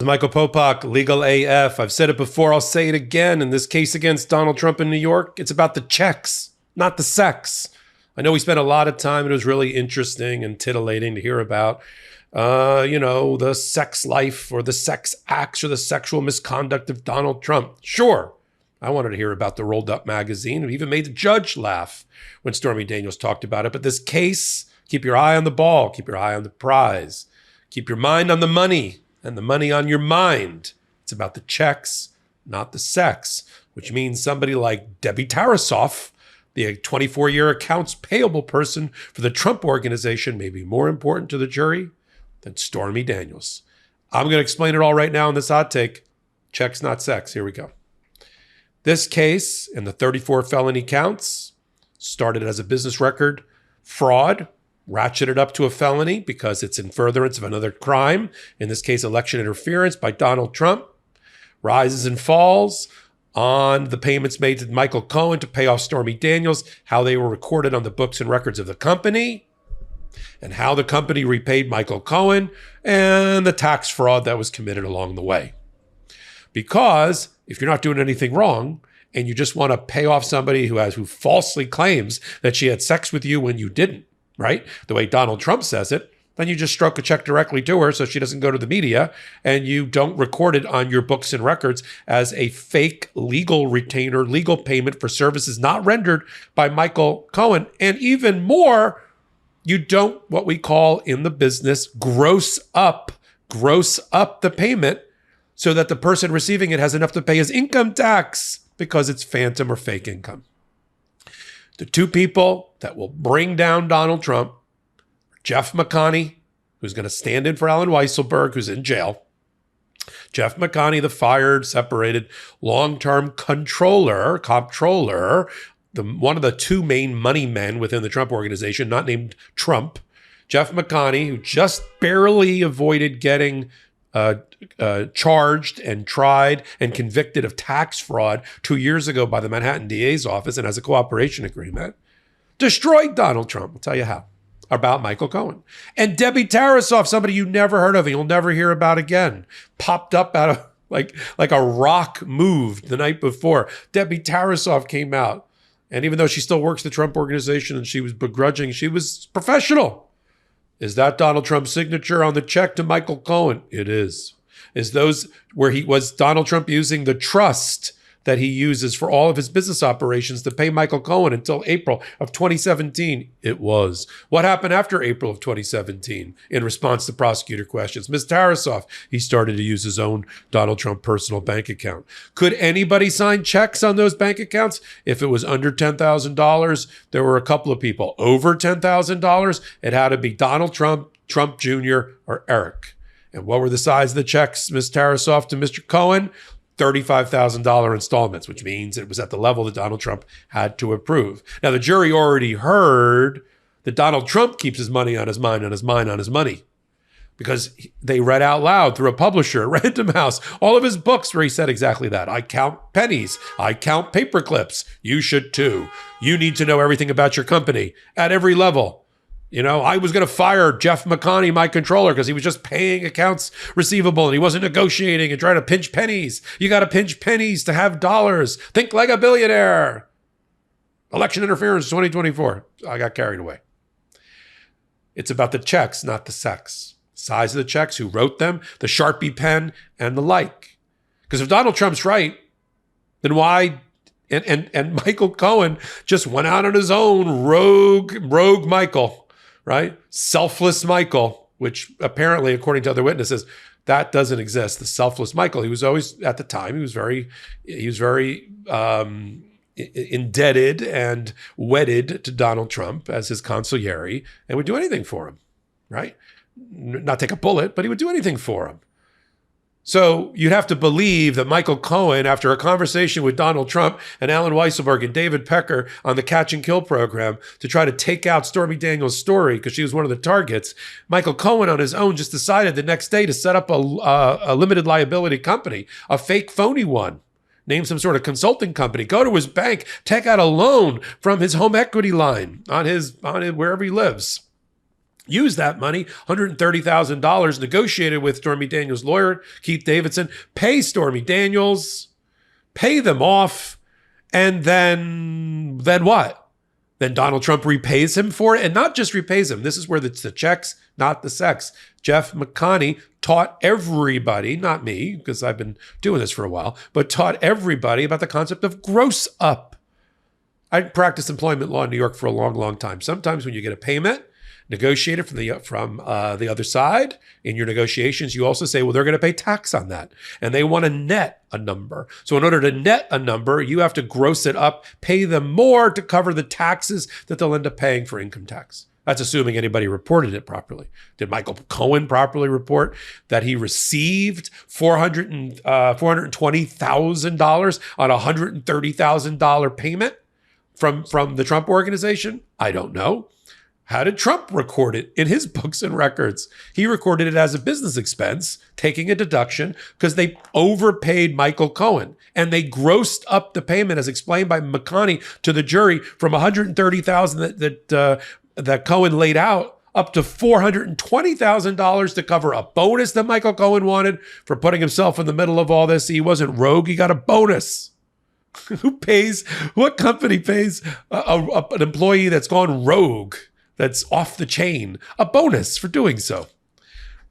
Michael Popok, Legal AF. I've said it before, I'll say it again. In this case against Donald Trump in New York, it's about the checks, not the sex. I know we spent a lot of time. It was really interesting and titillating to hear about, the sex life or the sex acts or the sexual misconduct of Donald Trump. Sure, I wanted to hear about the rolled up magazine. It even made the judge laugh when Stormy Daniels talked about it. But this case, keep your eye on the ball, keep your eye on the prize, keep your mind on the money. And the money on your mind. It's about the checks, not the sex, which means somebody like Debbie Tarasoff, the 24-year accounts payable person for the Trump organization, may be more important to the jury than Stormy Daniels. I'm going to explain it all right now in this hot take. Checks, not sex. Here we go. This case and the 34 felony counts started as a business record fraud, ratcheted up to a felony because it's in furtherance of another crime, in this case, election interference by Donald Trump, rises and falls on the payments made to Michael Cohen to pay off Stormy Daniels, how they were recorded on the books and records of the company, and how the company repaid Michael Cohen, and the tax fraud that was committed along the way. Because if you're not doing anything wrong, and you just want to pay off somebody who falsely claims that she had sex with you when you didn't, right? The way Donald Trump says it, then you just stroke a check directly to her so she doesn't go to the media, and you don't record it on your books and records as a fake legal retainer, legal payment for services not rendered by Michael Cohen. And even more, you don't, what we call in the business, gross up the payment so that the person receiving it has enough to pay his income tax because it's phantom or fake income. The two people that will bring down Donald Trump are Jeff McConney, who's going to stand in for Alan Weisselberg, who's in jail. Jeff McConney, the fired, separated, long-term comptroller, one of the two main money men within the Trump organization, not named Trump. Jeff McConney, who just barely avoided getting charged and tried and convicted of tax fraud 2 years ago by the Manhattan DA's office and has a cooperation agreement, destroyed Donald Trump. I'll tell you how. About Michael Cohen. And Debbie Tarasoff, somebody you never heard of and you'll never hear about again, popped up out of like a rock moved the night before. Debbie Tarasoff came out. And even though she still works the Trump organization and she was begrudging, she was professional. Is that Donald Trump's signature on the check to Michael Cohen? It is. Is those where was Donald Trump using the trust that he uses for all of his business operations to pay Michael Cohen until April of 2017? It was. What happened after April of 2017 in response to prosecutor questions? Ms. Tarasoff, he started to use his own Donald Trump personal bank account. Could anybody sign checks on those bank accounts? If it was under $10,000, there were a couple of people. Over $10,000, it had to be Donald Trump, Trump Jr., or Eric. And what were the size of the checks, Ms. Tarasoff, to Mr. Cohen? $35,000 installments, which means it was at the level that Donald Trump had to approve. Now, the jury already heard that Donald Trump keeps his money on his mind, on his mind, on his money, because they read out loud through a publisher at Random House all of his books where he said exactly that. I count pennies. I count paper clips. You should too. You need to know everything about your company at every level. I was going to fire Jeff McConney, my controller, because he was just paying accounts receivable and he wasn't negotiating and trying to pinch pennies. You got to pinch pennies to have dollars. Think like a billionaire. Election interference 2024. I got carried away. It's about the checks, not the sex. Size of the checks, who wrote them, the Sharpie pen, and the like. Because if Donald Trump's right, then why... And Michael Cohen just went out on his own, rogue Michael, right? Selfless Michael, which apparently, according to other witnesses, that doesn't exist. The selfless Michael. He was always, at the time, he was very indebted and wedded to Donald Trump as his consigliere and would do anything for him, right? Not take a bullet, but he would do anything for him. So you'd have to believe that Michael Cohen, after a conversation with Donald Trump and Alan Weisselberg and David Pecker on the Catch and Kill program to try to take out Stormy Daniels' story because she was one of the targets, Michael Cohen on his own just decided the next day to set up a limited liability company, a fake phony one, name some sort of consulting company, go to his bank, take out a loan from his home equity line on his wherever he lives. use that money, $130,000 negotiated with Stormy Daniels' lawyer, Keith Davidson, pay Stormy Daniels, pay them off, and then what? Then Donald Trump repays him for it, and not just repays him. This is where it's the checks, not the sex. Jeff McConney taught everybody, not me, because I've been doing this for a while, but taught everybody about the concept of gross up. I practiced employment law in New York for a long, long time. Sometimes when you get a payment negotiated from the other side in your negotiations, you also say, well, they're going to pay tax on that. And they want to net a number. So in order to net a number, you have to gross it up, pay them more to cover the taxes that they'll end up paying for income tax. That's assuming anybody reported it properly. Did Michael Cohen properly report that he received $420,000 on a $130,000 payment from the Trump organization? I don't know. How did Trump record it in his books and records? He recorded it as a business expense, taking a deduction because they overpaid Michael Cohen, and they grossed up the payment, as explained by McConney to the jury, from $130,000 that Cohen laid out up to $420,000 to cover a bonus that Michael Cohen wanted for putting himself in the middle of all this. He wasn't rogue; he got a bonus. What company pays an employee that's gone rogue, that's off the chain, a bonus for doing so?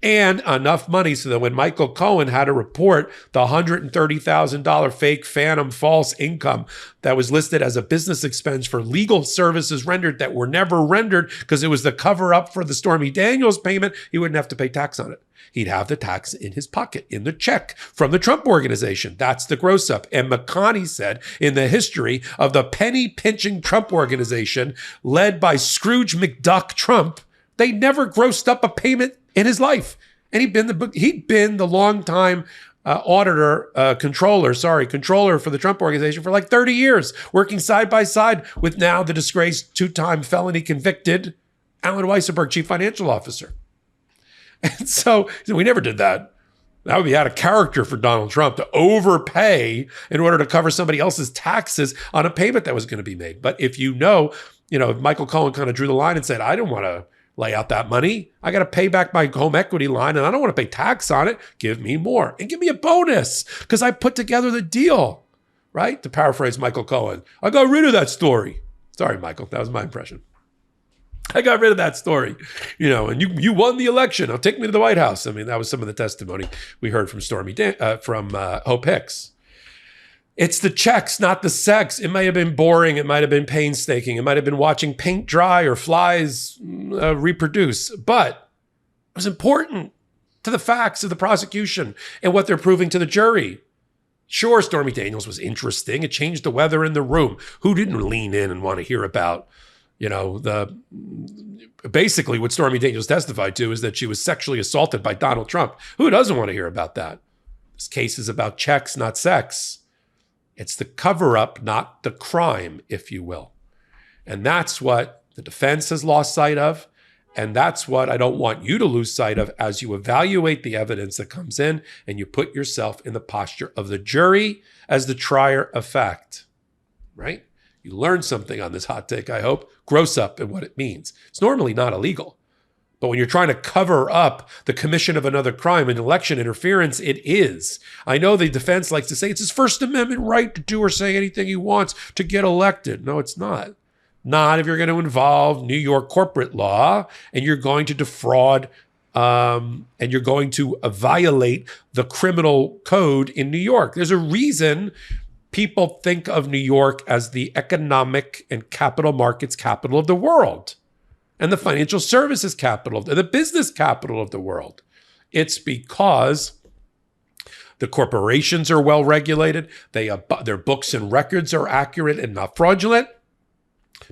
And enough money so that when Michael Cohen had to report the $130,000 fake phantom false income that was listed as a business expense for legal services rendered that were never rendered because it was the cover up for the Stormy Daniels payment, he wouldn't have to pay tax on it. He'd have the tax in his pocket, in the check from the Trump organization. That's the gross up. And McConney said in the history of the penny pinching Trump organization led by Scrooge McDuck Trump, they never grossed up a payment in his life. And he'd been the longtime controller for the Trump organization for like 30 years, working side by side with now the disgraced two-time felony convicted Alan Weissenberg, chief financial officer. And so we never did that. That would be out of character for Donald Trump to overpay in order to cover somebody else's taxes on a payment that was going to be made. But if if Michael Cohen kind of drew the line and said, I don't want to lay out that money. I got to pay back my home equity line and I don't want to pay tax on it. Give me more and give me a bonus because I put together the deal, right? To paraphrase Michael Cohen, I got rid of that story. Sorry, Michael, that was my impression. I got rid of that story, and you won the election. Now take me to the White House. I mean, that was some of the testimony we heard from from Hope Hicks. It's the checks, not the sex. It might have been boring. It might have been painstaking. It might have been watching paint dry or flies reproduce. But it was important to the facts of the prosecution and what they're proving to the jury. Sure, Stormy Daniels was interesting. It changed the weather in the room. Who didn't lean in and want to hear about, basically what Stormy Daniels testified to is that she was sexually assaulted by Donald Trump. Who doesn't want to hear about that? This case is about checks, not sex. It's the cover-up, not the crime, if you will. And that's what the defense has lost sight of. And that's what I don't want you to lose sight of as you evaluate the evidence that comes in and you put yourself in the posture of the jury as the trier of fact, right? You learned something on this hot take, I hope. Gross up and what it means. It's normally not illegal. But when you're trying to cover up the commission of another crime and election interference, it is. I know the defense likes to say it's his First Amendment right to do or say anything he wants to get elected. No, it's not. Not if you're going to involve New York corporate law and you're going to defraud and you're going to violate the criminal code in New York. There's a reason people think of New York as the economic and capital markets capital of the world. And the financial services capital, the business capital of the world. It's because the corporations are well regulated. Their books and records are accurate and not fraudulent.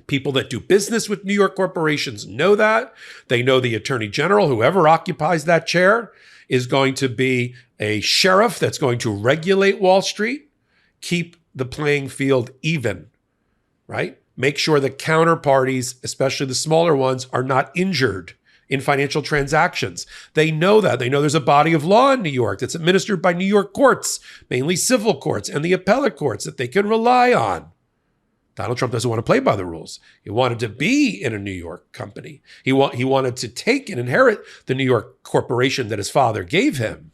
People that do business with New York corporations know that. They know the attorney general, whoever occupies that chair, is going to be a sheriff that's going to regulate Wall Street, keep the playing field even, right? Make sure that counterparties, especially the smaller ones, are not injured in financial transactions. They know that. They know there's a body of law in New York that's administered by New York courts, mainly civil courts and the appellate courts that they can rely on. Donald Trump doesn't want to play by the rules. He wanted to be in a New York company. He wanted to take and inherit the New York corporation that his father gave him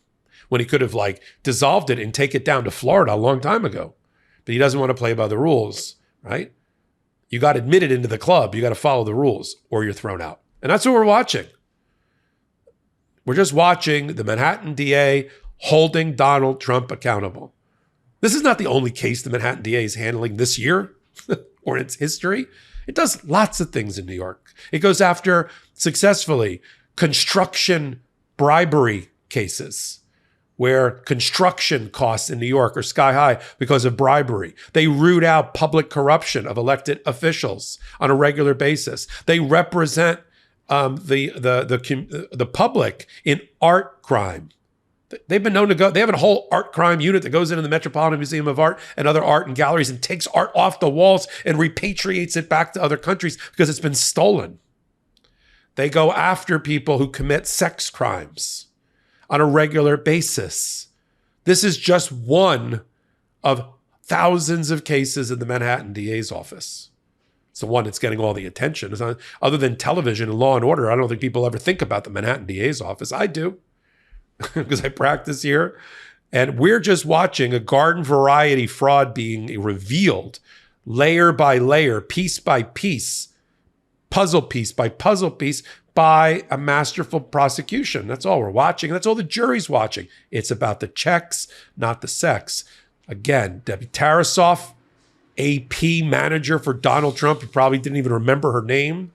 when he could have dissolved it and take it down to Florida a long time ago. But he doesn't want to play by the rules, right? You got admitted into the club. You got to follow the rules or you're thrown out. And that's what we're watching. We're just watching the Manhattan DA holding Donald Trump accountable. This is not the only case the Manhattan DA is handling this year or in its history. It does lots of things in New York. It goes after, successfully, construction bribery cases where construction costs in New York are sky high because of bribery. They root out public corruption of elected officials on a regular basis. They represent the public in art crime. They've been known to go, they have a whole art crime unit that goes into the Metropolitan Museum of Art and other art and galleries and takes art off the walls and repatriates it back to other countries because it's been stolen. They go after people who commit sex crimes on a regular basis. This is just one of thousands of cases in the Manhattan DA's office. It's the one that's getting all the attention. Other than television and Law and Order, I don't think people ever think about the Manhattan DA's office. I do, because I practice here. And we're just watching a garden variety fraud being revealed layer by layer, piece by piece, puzzle piece by puzzle piece, by a masterful prosecution. That's all we're watching. That's all the jury's watching. It's about the checks, not the sex. Again, Debbie Tarasoff, AP manager for Donald Trump, you probably didn't even remember her name,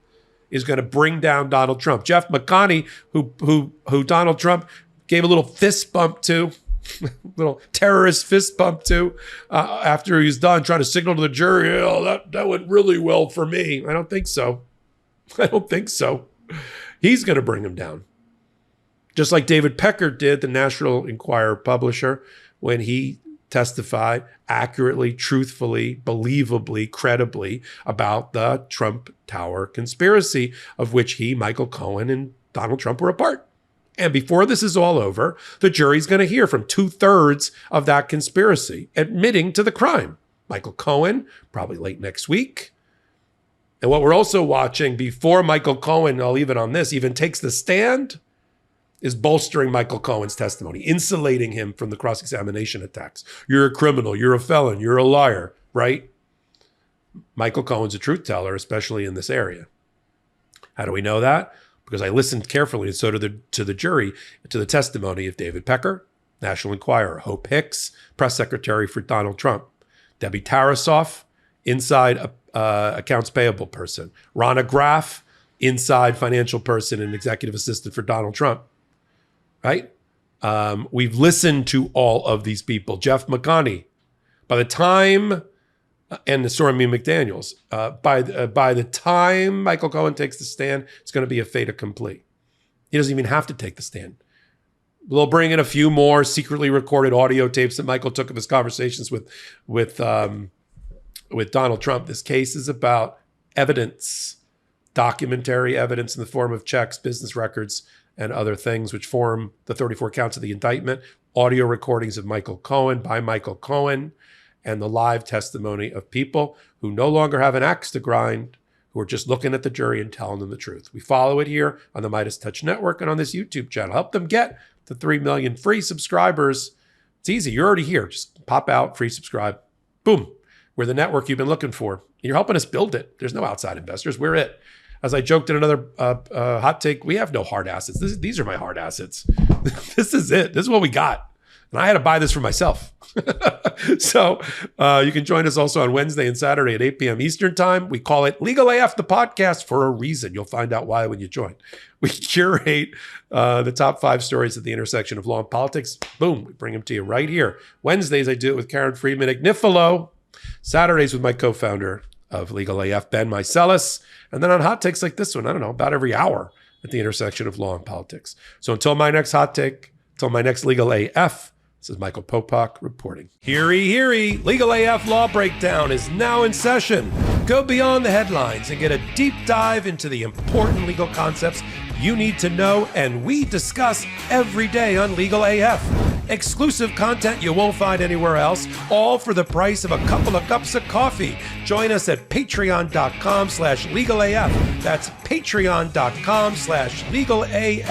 is going to bring down Donald Trump. Jeff McConney, who Donald Trump gave a little fist bump to, little terrorist fist bump to, after he was done, trying to signal to the jury, oh, that went really well for me. I don't think so. I don't think so. He's going to bring him down. Just like David Pecker did, the National Enquirer publisher, when he testified accurately, truthfully, believably, credibly about the Trump Tower conspiracy, of which he, Michael Cohen, and Donald Trump were a part. And before this is all over, the jury's going to hear from 2/3 of that conspiracy admitting to the crime. Michael Cohen, probably late next week. And what we're also watching before Michael Cohen, I'll leave it on this, even takes the stand, is bolstering Michael Cohen's testimony, insulating him from the cross-examination attacks. You're a criminal, you're a felon, you're a liar, right? Michael Cohen's a truth teller, especially in this area. How do we know that? Because I listened carefully, and so did the jury, to the testimony of David Pecker, National Enquirer, Hope Hicks, press secretary for Donald Trump, Debbie Tarasoff, inside accounts payable person, Ronna Graff, inside financial person and executive assistant for Donald Trump, right? We've listened to all of these people. Jeff McConney, by the time, and the Stormy Daniels, by the time Michael Cohen takes the stand, it's going to be a fait accompli. He doesn't even have to take the stand. They'll bring in a few more secretly recorded audio tapes that Michael took of his conversations with Donald Trump. This case is about evidence, documentary evidence in the form of checks, business records, and other things which form the 34 counts of the indictment, audio recordings of Michael Cohen by Michael Cohen, and the live testimony of people who no longer have an axe to grind, who are just looking at the jury and telling them the truth. We follow it here on the MeidasTouch Network and on this YouTube channel. Help them get to 3 million free subscribers. It's easy. You're already here. Just pop out, free subscribe. Boom. We're the network you've been looking for. You're helping us build it. There's no outside investors. We're it. As I joked in another hot take, we have no hard assets. These are my hard assets. This is it. This is what we got. And I had to buy this for myself. So you can join us also on Wednesday and Saturday at 8 p.m. Eastern time. We call it Legal AF, the podcast, for a reason. You'll find out why when you join. We curate the top 5 stories at the intersection of law and politics. Boom, we bring them to you right here. Wednesdays, I do it with Karen Friedman Agnifilo. Saturdays with my co-founder of Legal AF, Ben Micelis. And then on hot takes like this one, I don't know, about every hour at the intersection of law and politics. So until my next hot take, until my next Legal AF, this is Michael Popok reporting. Heary, Legal AF Law Breakdown is now in session. Go beyond the headlines and get a deep dive into the important legal concepts you need to know and we discuss every day on Legal AF. Exclusive content you won't find anywhere else, all for the price of a couple of cups of coffee. Join us at patreon.com/legalaf. That's patreon.com/legalaf.